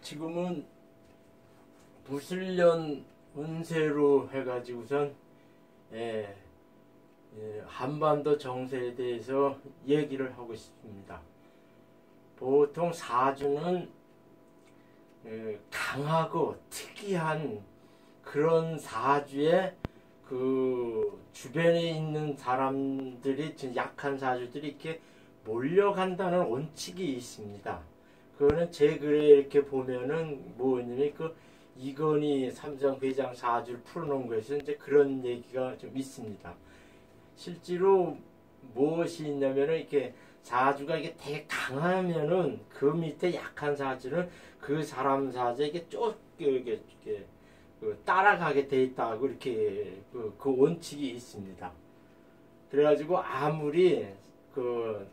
지금은 무술년 운세로 해가지고선 한반도 정세에 대해서 얘기를 하고 싶습니다. 보통 사주는 강하고 특이한 그런 사주에 그 주변에 있는 사람들이 약한 사주들이 이렇게 몰려간다는 원칙이 있습니다. 그거는 제 글에 이렇게 보면은 뭐냐면 그 이건희 삼성회장 사주를 풀어놓은 것에서 이제 그런 얘기가 좀 있습니다. 실제로 무엇이 있냐면은 이렇게 사주가 이게 되게 강하면은 그 밑에 약한 사주는 그 사람 사주에게 이렇게 따라가게 돼 있다고 이렇게 그 원칙이 있습니다. 그래가지고 아무리 그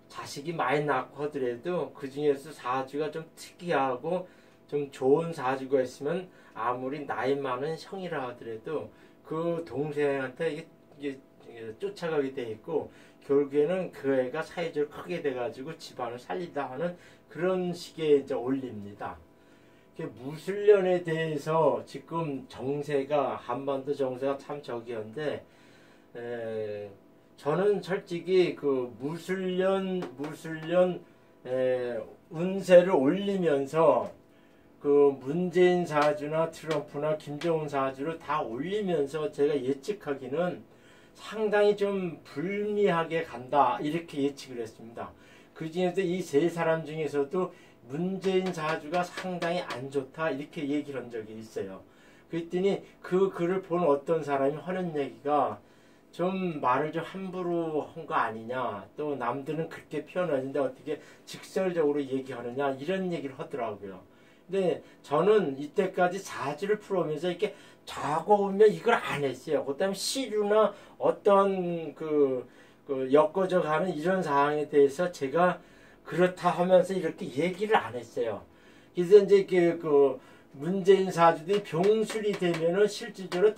자식이 많이 낳고 하더라도 그 중에서 사주가 좀 특이하고 좀 좋은 사주가 있으면 아무리 나이 많은 형이라 하더라도 그 동생한테 이게 쫓아가게 돼 있고 결국에는 그 애가 사회적으로 크게 돼가지고 집안을 살리다 하는 그런 식의 이제 올립니다. 무술년에 대해서 지금 정세가 한반도 정세가 참 저기한데 저는 솔직히 그 무술년 운세를 올리면서 그 문재인 사주나 트럼프나 김정은 사주를 다 올리면서 제가 예측하기는 상당히 좀 불미하게 간다 이렇게 예측을 했습니다. 그 중에서 이 세 사람 중에서도 문재인 사주가 상당히 안 좋다 이렇게 얘기를 한 적이 있어요. 그랬더니 그 글을 본 어떤 사람이 하는 얘기가 좀 말을 좀 함부로 한 거 아니냐, 또 남들은 그렇게 표현하는데 어떻게 직설적으로 얘기하느냐 이런 얘기를 하더라고요. 근데 저는 이때까지 사주를 풀어오면서 이렇게 적어오면 이걸 안 했어요. 그다음에 시류나 어떤 그 엮어져 가는 이런 상황에 대해서 제가 그렇다 하면서 이렇게 얘기를 안 했어요. 그래서 이제 그 문재인 사주들이 병술이 되면은 실질적으로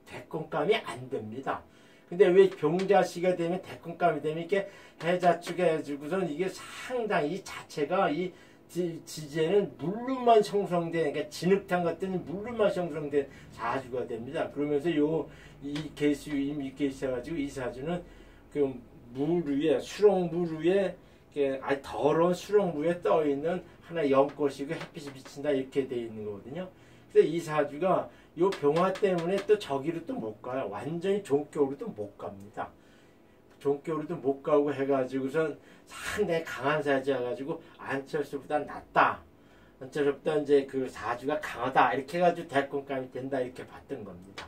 대권감이 안 됩니다. 근데 왜 병자씨가 되면 대권감이 되면 이렇게 해자축 해주고선 이게 상당히 이 자체가 이 지지에는 물로만 형성된, 그러니까 진흙탕 같은 물로만 형성된 사주가 됩니다. 그러면서 이 개수가 이 사주는 그 물 위에, 수렁물 위에, 아주 더러운 수렁물 위에 떠 있는 하나의 연꽃이고 햇빛이 비친다 이렇게 돼 있는 거거든요. 그래서 이 사주가 요 병화 때문에 또 저기로 또 못 가요. 완전히 종격으로도 못 갑니다. 종격으로도 못 가고 해가지고선 상당히 강한 사주여가지고 안철수보다 낫다. 안철수보다 이제 그 사주가 강하다. 이렇게 해가지고 대권감이 된다. 이렇게 봤던 겁니다.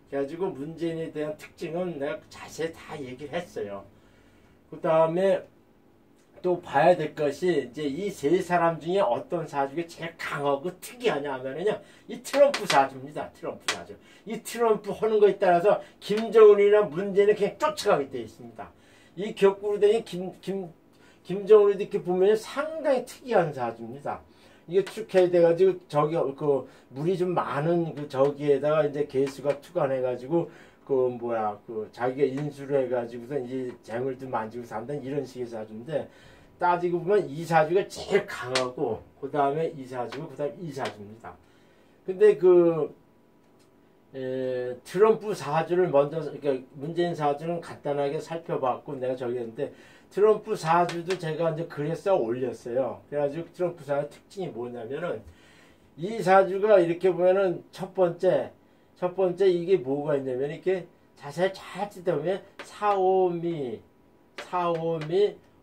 그래가지고 문재인에 대한 특징은 내가 자세히 다 얘기를 했어요. 그 다음에 또 봐야 될 것이 이제 이 세 사람 중에 어떤 사주가 제일 강하고 특이하냐 하면은요, 이 트럼프 사주입니다. 트럼프 사주. 이 트럼프 하는 거에 따라서 김정은이나 문재인은 그냥 쫓아가게 되어 있습니다. 이 격구로 된 김정은도 이렇게 보면 상당히 특이한 사주입니다. 이게 축해 돼가지고 저기 그 물이 좀 많은 그 저기에다가 이제 개수가 투간해가지고 자기가 인수를 해가지고서 이제 재물도 만지고 산다는 이런 식의 사주인데, 따지고 보면 이 사주가 제일 강하고 그 다음에 이 사주고 그 다음에 이 사주입니다. 근데 트럼프 사주를 먼저, 그러니까 문재인 사주는 간단하게 살펴봤고 내가 저기 했는데, 트럼프 사주도 제가 이제 글에 써 올렸어요. 그래가지고 트럼프 사주 특징이 뭐냐면은, 이 사주가 이렇게 보면은 첫 번째 이게 뭐가 있냐면 이렇게 자세히 잘 뜯어보면 사오미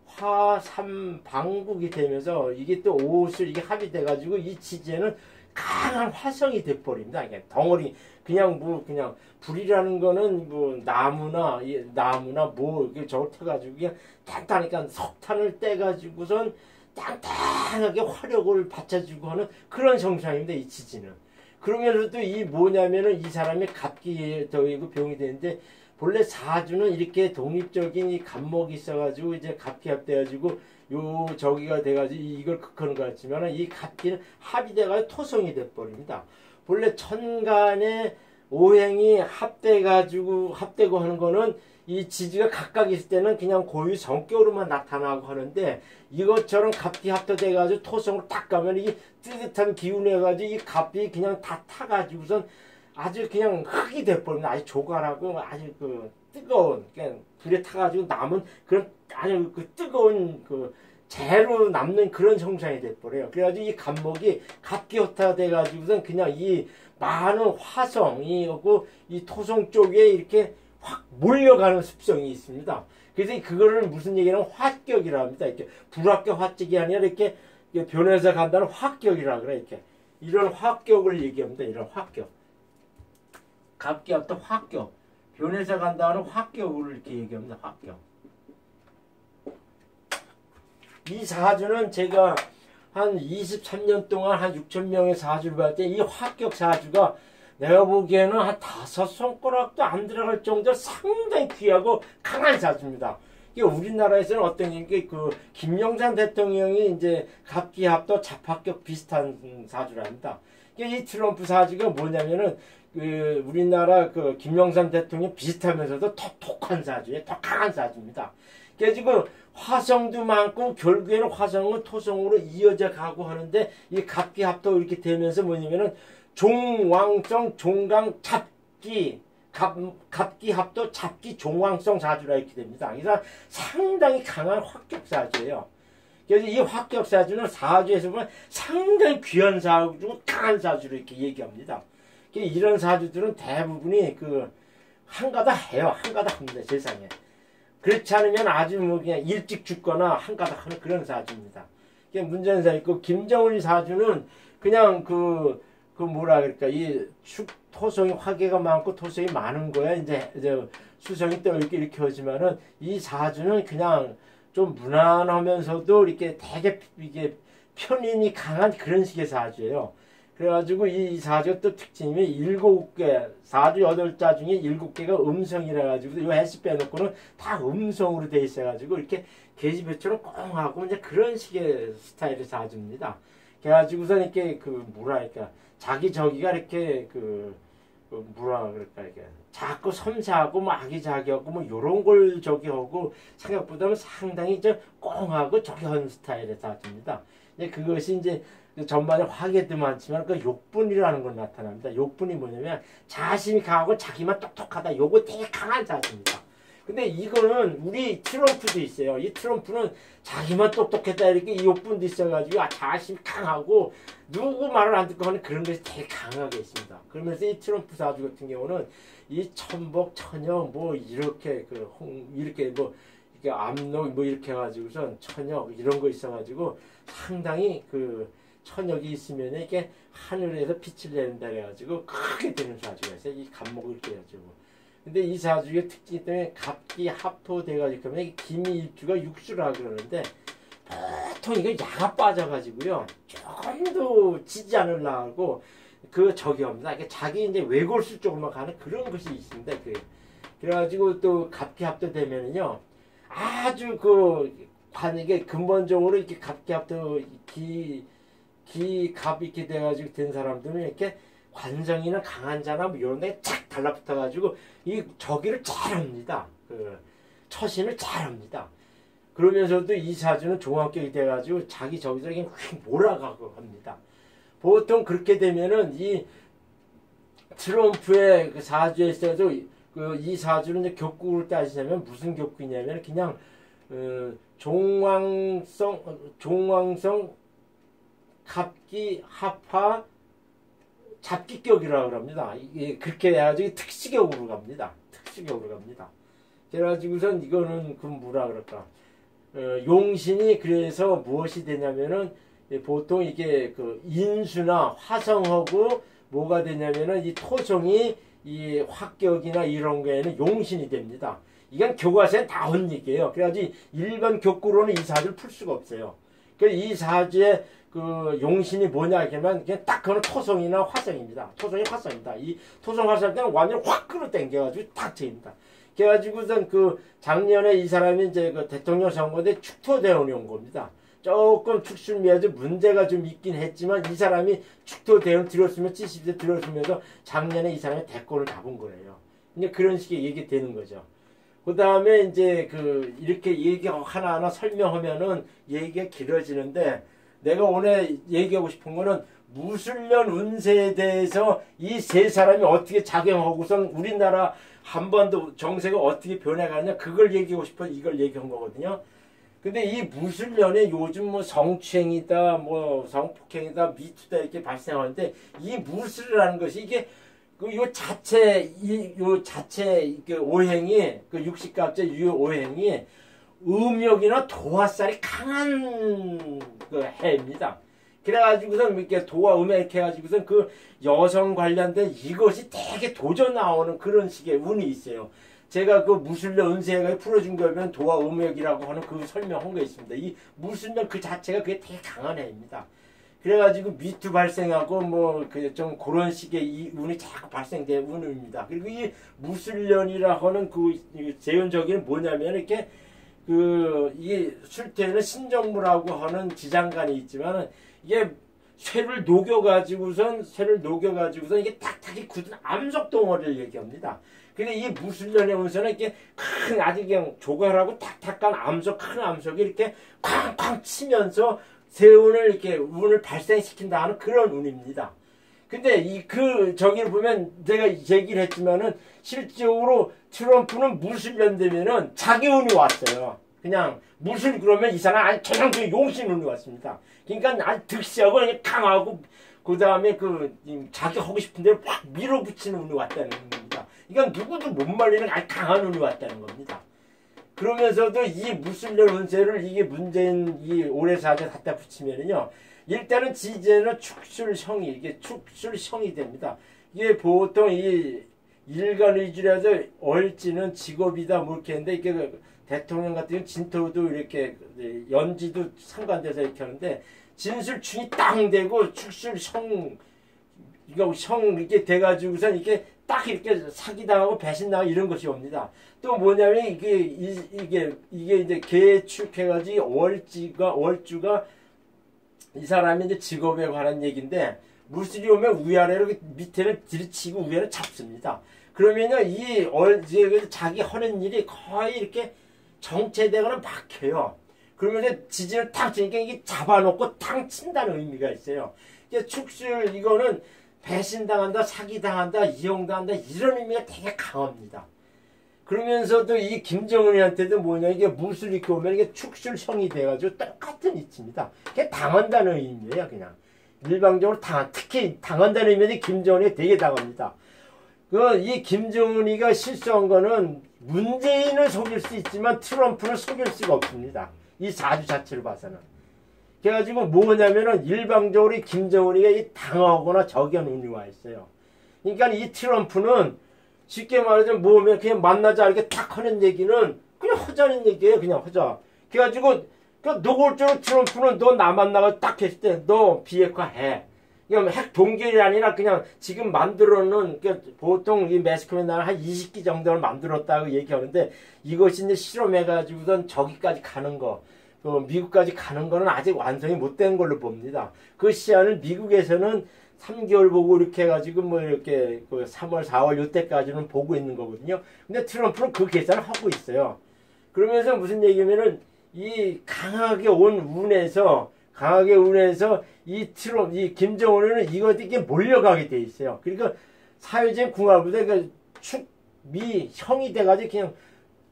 화삼방국이 되면서 이게 또 오술 이게 합이 돼가지고 이 지지에는 강한 화성이 돼버립니다. 그냥 덩어리 그냥 불이라는 거는 나무나 이렇게 저걸 태가지고 그냥 단단하니까 석탄을 떼가지고선 땅땅하게 화력을 받쳐주고 하는 그런 정상입니다. 이 지지는. 그러면서도 이 뭐냐면은 이 사람이 갑기에 더이고 병이 되는데, 본래 사주는 이렇게 독립적인 이 간목이 있어가지고 이제 갑기합 돼가지고 저기가 돼가지고 이걸 극하는 것 같지만은 이 갑기는 합이 돼가지고 토성이 돼버립니다. 본래 천간에 오행이 합되고 하는 거는 이 지지가 각각 있을 때는 그냥 고유 성격으로만 나타나고 하는데 이것처럼 갑기 합도돼가지고 토성으로 딱 가면 이 뜨뜻한 기운이 해가지고 이 갑이 그냥 다 타가지고선 아주 그냥 흙이 돼버립니다. 아주 조갈하고 아주 그 뜨거운 그냥 불에 타가지고 남은 그런 아주 그 뜨거운 그 재로 남는 그런 형상이 돼버려요. 그래가지고 이 갑목이 갑기합토가 돼가지고선 그냥 이 많은 화성이고 이 토성 쪽에 이렇게 확 몰려가는 습성이 있습니다. 그래서 그거를 무슨 얘기냐면 화격이라 합니다. 이렇게 불합격 화격이 아니라 이렇게 변해서 간다는 화격이라 그래. 이렇게 이런 화격을 얘기합니다. 이런 화격. 갑기합토 화격. 변해서 간다는 화격을 이렇게 얘기합니다. 화격. 이 사주는 제가 한 23년 동안 한 6,000명의 사주를 봤을 때 이 화격 사주가 내가 보기에는 한 5손가락도 안 들어갈 정도로 상당히 귀하고 강한 사주입니다. 이게 우리나라에서는 어떤 게 그 김영삼 대통령이 이제 갑기합도 잡합격 비슷한 사주랍니다. 이 트럼프 사주가 뭐냐면은 그 우리나라 그 김영삼 대통령 비슷하면서도 톡톡한 사주예요. 더 강한 사주입니다. 그래서 지금 화성도 많고 결국에는 화성은 토성으로 이어져 가고 하는데 이 갑기합도 이렇게 되면서 뭐냐면은 종왕성 종강 잡기 갑기합도 잡기 종왕성 사주라 이렇게 됩니다. 그래서 상당히 강한 화격사주예요. 그래서 이 화격사주는 사주에서 보면 상당히 귀한 사주고 강한 사주로 이렇게 얘기합니다. 이런 사주들은 대부분이 그 한가다 해요. 한가다 합니다. 세상에. 그렇지 않으면 아주 뭐 그냥 일찍 죽거나 한가다 하는 그런 사주입니다. 문제는 있고 김정일 사주는 그냥 그 뭐라 그럴까 이 토성이 화계가 많고 토성이 많은 거야. 이제 수성이 또 이렇게 하지만은 이 사주는 그냥 좀 무난하면서도 이렇게 되게 이게 편인이 강한 그런 식의 사주예요. 그래가지고 이 사주가 또 특징이 7개, 사주 8자 중에 7개가 음성이라 가지고 이 해시 빼놓고는 다 음성으로 돼 있어가지고 이렇게 계집애처럼 꽁하고 이제 그런 식의 스타일의 사주입니다. 그래가지고선 이렇게 그 뭐랄까 자기 저기가 이렇게 그 뭐라 그럴까 이게 자꾸 섬세하고 뭐 아기자기하고 뭐 요런 걸 저기 하고 생각보다는 상당히 좀 꽁하고 저기 한 스타일의 사주입니다. 그것이 이제 전반에 화계도 많지만 그 욕분이라는 건 나타납니다. 욕분이 뭐냐면 자신이 강하고 자기만 똑똑하다. 요거 되게 강한 사주입니다. 근데 이거는 우리 트럼프도 있어요. 이 트럼프는 자기만 똑똑했다 이렇게 이 욕분도 있어가지고 자신이 강하고 누구 말을 안 듣고 하는 그런 것이 되게 강하게 있습니다. 그러면서 이 트럼프 사주 같은 경우는 이 천복, 천역 뭐 이렇게 이렇게 뭐 이렇게 압록 뭐 이렇게 해가지고선 천역 이런 거 있어가지고 상당히 그 천역이 있으면 이게 하늘에서 빛을 내는다 그래가지고 크게 되는 사주가 있어요. 이 갑목을 이렇게 해가지고. 근데 이 사주의 특징이 때문에 갑기 합토 돼가지고 그러면 기미일주가 육수라 그러는데 보통 이거 야가 빠져가지고요 조금도 지지 않으려고 그 저기 합니다. 자기 이제 외골수 쪽으로만 가는 그런 것이 있습니다. 그래가지고 또 갑기 합토 되면은요 아주 이게 근본적으로 이렇게 갑기 합토 갑 이렇게 돼가지고 된 사람들은 이렇게 관성이나 강한 자나 뭐 이런 데에 착 달라붙어가지고 이 저기를 잘합니다. 처신을 잘합니다. 그러면서도 이 사주는 종합격이 돼가지고 자기 저기서 그냥 휙 몰아가고 합니다. 보통 그렇게 되면은 이 트럼프의 그 사주에 있어도 이 사주는 이제 격국을 따지자면 무슨 격국이냐면 그냥 종왕성 갑기 합화 잡기격이라고 합니다. 이게 그렇게 해가지고 특수격으로 갑니다. 그래가지고선 이거는 뭐라 그럴까 용신이 그래서 무엇이 되냐면은 보통 이게 인수나 화성하고 뭐가 되냐면은 이 토성이 이 화격이나 이런 거에는 용신이 됩니다. 이건 교과서에 나온 얘기예요. 그래가지고 일반 격구로는 이 사주를 풀 수가 없어요. 그래서 이 사주의 용신이 뭐냐 하면 그냥 딱 그거는 토성이나 화성입니다. 토성이 화성입니다. 이 토성 화성 때는 완전히 확 끌어당겨가지고 딱 됩니다. 그래가지고선 작년에 이 사람이 이제 대통령 선거 때 축토대원이 온 겁니다. 조금 축술미아주 문제가 좀 있긴 했지만 이 사람이 축토 대응 들었으면 70세 들었으면서 작년에 이 사람이 대권을 잡은 거예요. 이제 그런 식의 얘기 되는 거죠. 그 다음에 이제 이렇게 얘기 하나하나 설명하면은 얘기가 길어지는데 내가 오늘 얘기하고 싶은 거는 무술년 운세에 대해서 이 세 사람이 어떻게 작용하고선 우리나라 한반도 정세가 어떻게 변해가느냐 그걸 얘기하고 싶어 이걸 얘기한 거거든요. 근데 이 무술년에 요즘 뭐 성추행이다, 뭐 성폭행이다, 미투다 이렇게 발생하는데 이 무술이라는 것이 이게 요 자체 오행이 육식갑제 유효 오행이 음욕이나 도화살이 강한 해입니다. 그래가지고선 이렇게 도화 음액 이렇게 해가지고선 여성 관련된 이것이 되게 도전 나오는 그런 식의 운이 있어요. 제가 무술년 운세가 풀어준 거면 도화 음액이라고 하는 설명한 거 있습니다. 이 무술년 자체가 그게 되게 강한 해입니다. 그래가지고 미투 발생하고 좀 그런 식의 이 운이 자꾸 발생된 운입니다. 그리고 이 무술년이라고 하는 재운적인 뭐냐면 이렇게 이게 술태에는 신정무라고 하는 지장간이 있지만 이게 쇠를 녹여가지고선 이게 탁탁이 굳은 암석 덩어리를 얘기합니다. 근데 이 무술년의 운세는 이렇게 큰 아주 그냥 조각하고 탁탁한 암석, 큰 암석이 이렇게 쾅쾅 치면서 세운을 이렇게 운을 발생시킨다 하는 그런 운입니다. 근데 저기를 보면 내가 얘기를 했지만은 실질적으로 트럼프는 무술년 되면은 자기 운이 왔어요. 그냥 무술 그러면 이 사람 아주 전형적인 용신 운이 왔습니다. 그러니까 아주 득시하고 그냥 강하고 그 다음에 자기 하고 싶은 대로 확 밀어붙이는 운이 왔다는 겁니다. 그러니까 누구도 못 말리는 아주 강한 운이 왔다는 겁니다. 그러면서도 이 무술년 운세를 이게 문재인 이 올해 사주 갖다 붙이면은요. 일단은 지제는 이게 축술형이 됩니다. 이게 보통 이 일간의주라서 얼지는 직업이다 뭐 이렇게 했는데 이게 대통령 같은 경우 진토도 이렇게 연지도 상관돼서 이렇게 하는데 진술충이 땅 되고 축술형 이렇게 돼가지고선 이렇게 딱 이렇게 사기당하고 배신당하고 이런 것이 옵니다. 또 뭐냐면 이게 이제 개축해가지고 월주가 이 사람이 이제 직업에 관한 얘기인데 무술이 오면 위아래로 밑에를 들이치고 위아래 잡습니다. 그러면요 자기 하는 일이 거의 이렇게 정체되거나 막혀요. 그러면서 지진을 탁 치니까 이게 잡아놓고 탕 친다는 의미가 있어요. 축술 이거는 배신당한다, 사기당한다, 이용당한다 이런 의미가 되게 강합니다. 그러면서도 이 김정은이한테도 이게 무술 이렇게 오면 이게 축술형이 돼가지고 똑같은 이치입니다. 그게 당한다는 의미예요, 그냥. 일방적으로 특히 당한다는 의미는 김정은이 되게 당합니다. 이 김정은이가 실수한 거는 문재인을 속일 수 있지만 트럼프를 속일 수가 없습니다. 이 사주 자체를 봐서는. 그래가지고 뭐냐면은 일방적으로 김정은이가 당하거나 적연 운이 와 있어요. 그러니까 이 트럼프는 쉽게 말하자면 뭐면 그냥 만나자 이렇게 탁 하는 얘기는 그냥 허자는 얘기예요. 그냥 허자. 그래가지고 노골적으로 트럼프는 너 나 만나가 딱 했을 때 너 비핵화해. 그냥 핵 동결이 아니라 그냥 지금 만들어놓은 보통 이 매스컴에 나는 한 20기 정도를 만들었다고 얘기하는데 이것이 이제 실험해가지고선 저기까지 가는 거. 미국까지 가는 거는 아직 완성이 못 된 걸로 봅니다. 그 시한을 미국에서는 3개월 보고 이렇게 해가지고 이렇게 3월, 4월 요때까지는 보고 있는 거거든요. 근데 트럼프는 그 계산을 하고 있어요. 그러면서 무슨 얘기냐면은 이 강하게 온 운에서 이 김정은은 이게 몰려가게 돼 있어요. 그러니까 사회적인 궁합보다 축미 형이 돼가지고 그냥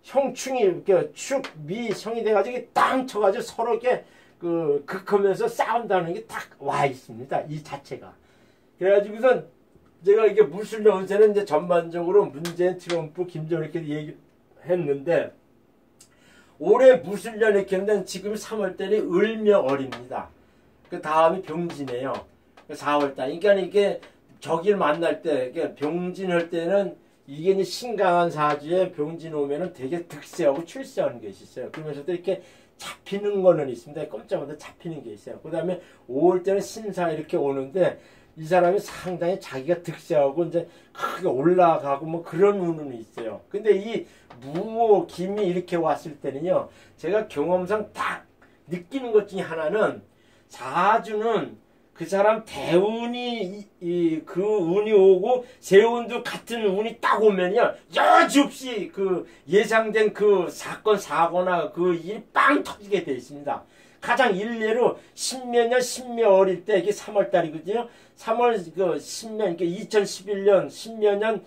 형충이 이렇게 축미 형이 돼가지고 땅 쳐가지고 서로 이렇게 극하면서 싸운다는 게 딱 와 있습니다. 이 자체가. 그래가지고선 제가 이게 무술년 운세는 이제 전반적으로 문재인, 트럼프, 김정은 이렇게 얘기했는데 올해 무술년 이렇게 했는데 지금 3월달이 을묘월입니다. 그 다음이 병진이에요. 4월달. 그러니까 이게 적일 만날 때, 병진할 때는 이게 이제 신강한 사주에 병진 오면은 되게 득세하고 출세하는 것이 있어요. 그러면서도 이렇게 잡히는 거는 있습니다. 꼼짝마다 잡히는 게 있어요. 그 다음에 5월 때는 신사 이렇게 오는데 이 사람이 상당히 자기가 득세하고 이제 크게 올라가고 뭐 그런 운은 있어요. 근데 이 무호, 김이 이렇게 왔을 때는요, 제가 경험상 딱 느끼는 것 중에 하나는 사주는 그 사람 대운이 그 운이 오고 세운도 같은 운이 딱 오면요 여지없이 그 예상된 그 사건 사고나 그 일이 빵 터지게 돼 있습니다. 가장 일례로 신묘년 신묘 어릴 때 이게 3월 달이거든요. 3월 그 신묘 2011년 신묘년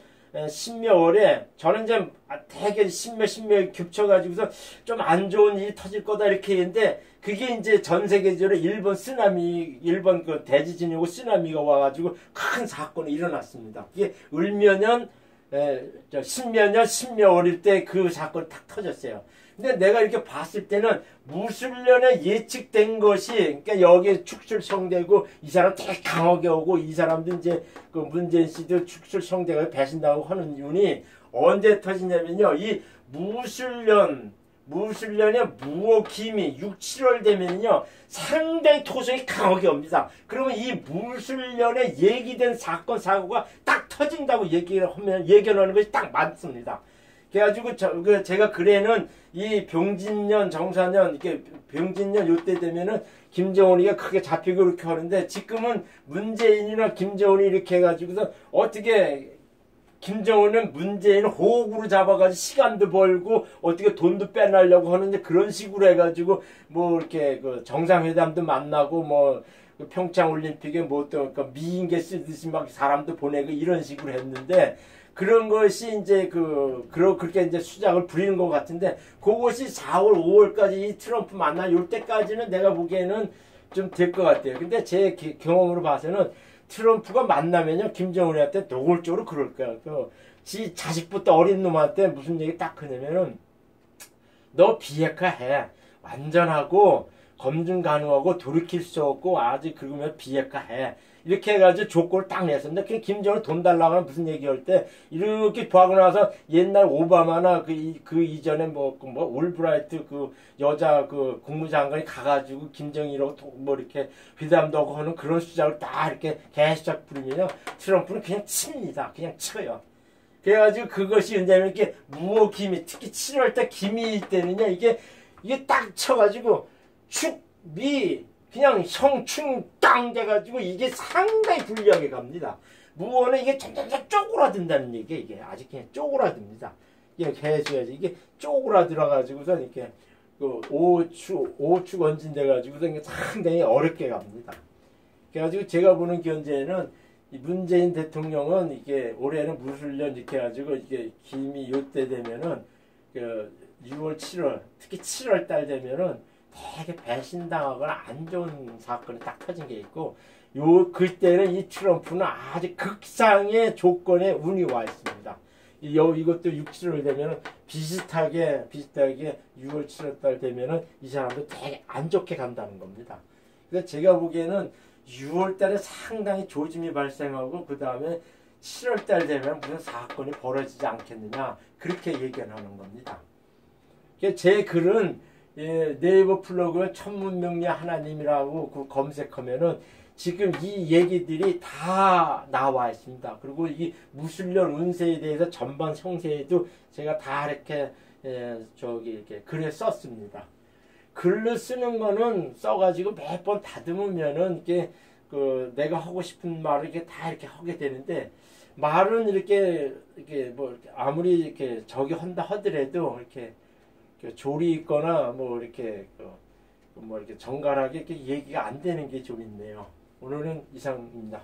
신묘월에 저는 이제 되게 신묘 겹쳐가지고서 좀 안 좋은 일이 터질 거다 이렇게 했는데 그게 이제 전 세계적으로 일본 그 대지진이 오고 쓰나미가 와가지고 큰 사건이 일어났습니다. 이게 을묘년 신묘년 신묘월일 때 그 사건이 탁 터졌어요. 근데 내가 이렇게 봤을 때는 무술년에 예측된 것이, 그러니까 여기에 축술성되고 이 사람 되게 강하게 오고 이 사람도 이제 그 문재인 씨도 축술성대가 배신당하고 하는 운이 언제 터지냐면요. 이 무술년에 무오김이 6, 7월 되면요. 상당히 토성이 강하게 옵니다. 그러면 이 무술년에 얘기된 사건, 사고가 딱 터진다고 예견하는 것이 딱 맞습니다. 그래가지고 제가 글에는 이 병진년, 정사년, 이렇게 병진년 요때 되면은 김정은이가 크게 잡히고 이렇게 하는데 지금은 문재인이나 김정은이 이렇게 해가지고서 어떻게 김정은은 문재인을 호구로 잡아가지고 시간도 벌고 어떻게 돈도 빼내려고 하는데 그런 식으로 해가지고 뭐 이렇게 그 정상회담도 만나고 뭐 평창 올림픽에 뭐 또 미인계 쓰듯이 막 사람도 보내고 이런 식으로 했는데 그런 것이 이제 그렇게 이제 수작을 부리는 것 같은데 그것이 4월, 5월까지 이 트럼프 만나 요 때까지는 내가 보기에는 좀 될 것 같아요. 근데 제 경험으로 봐서는 트럼프가 만나면요 김정은한테 노골적으로 그럴 거야. 지 자식부터 어린 놈한테 무슨 얘기 딱 하냐면은 너 비핵화해. 완전하고 검증 가능하고 돌이킬 수 없고 아직 그러면 비핵화해. 이렇게 해가지고 조건을 딱 냈었는데 그냥 김정은 돈 달라고 하면 무슨 얘기할 때 이렇게 하고 나서 옛날 오바마나 그 이전에 뭐 올브라이트 그 여자 그 국무장관이 가가지고 김정일하고 뭐 이렇게 회담도 하고 하는 그런 수작을 딱 이렇게 개수작 부리면요 트럼프는 그냥 칩니다. 그냥 쳐요. 그래가지고 그것이 이제는 이렇게 무호기미 특히 7월달 기미일 때는요 이게 딱 쳐가지고 축미 그냥 형충 땅 돼가지고 이게 상당히 불리하게 갑니다. 무언은 이게 점점 쪼그라든다는 얘기 이게 아직 그냥 쪼그라듭니다. 이게 해줘야지 이게 쪼그라들어가지고서 이렇게 그 오축 원진돼가지고서 이게 상당히 어렵게 갑니다. 그래가지고 제가 보는 견제는 이 문재인 대통령은 이게 올해는 무술년 이렇게 해가지고 이게 김이 요때 되면은 그 6월 7월 특히 7월 달 되면은 되게 배신당하거나 안 좋은 사건이 딱 터진 게 있고 그때는 이 트럼프는 아주 극상의 조건에 운이 와 있습니다. 이것도 6, 7월 되면은 비슷하게 6월 7월 달 되면은 이 사람도 되게 안 좋게 간다는 겁니다. 그래서 제가 보기에는 6월 달에 상당히 조짐이 발생하고 그 다음에 7월 달 되면 무슨 사건이 벌어지지 않겠느냐 그렇게 예견하는 겁니다. 제 글은 네이버 플러그에 천문명리 하나님이라고 검색하면은 지금 이 얘기들이 다 나와 있습니다. 그리고 이 무술년 운세에 대해서 전반 형세에도 제가 다 이렇게 이렇게 글에 썼습니다. 글을 쓰는 거는 써가지고 몇 번 다듬으면은 이게 내가 하고 싶은 말을 이렇게 다 이렇게 하게 되는데 말은 이렇게 뭐 아무리 이렇게 저기 한다 하더라도 이렇게 조리 있거나 뭐 이렇게 뭐 이렇게 정갈하게 이렇게 얘기가 안 되는 게 좀 있네요. 오늘은 이상입니다.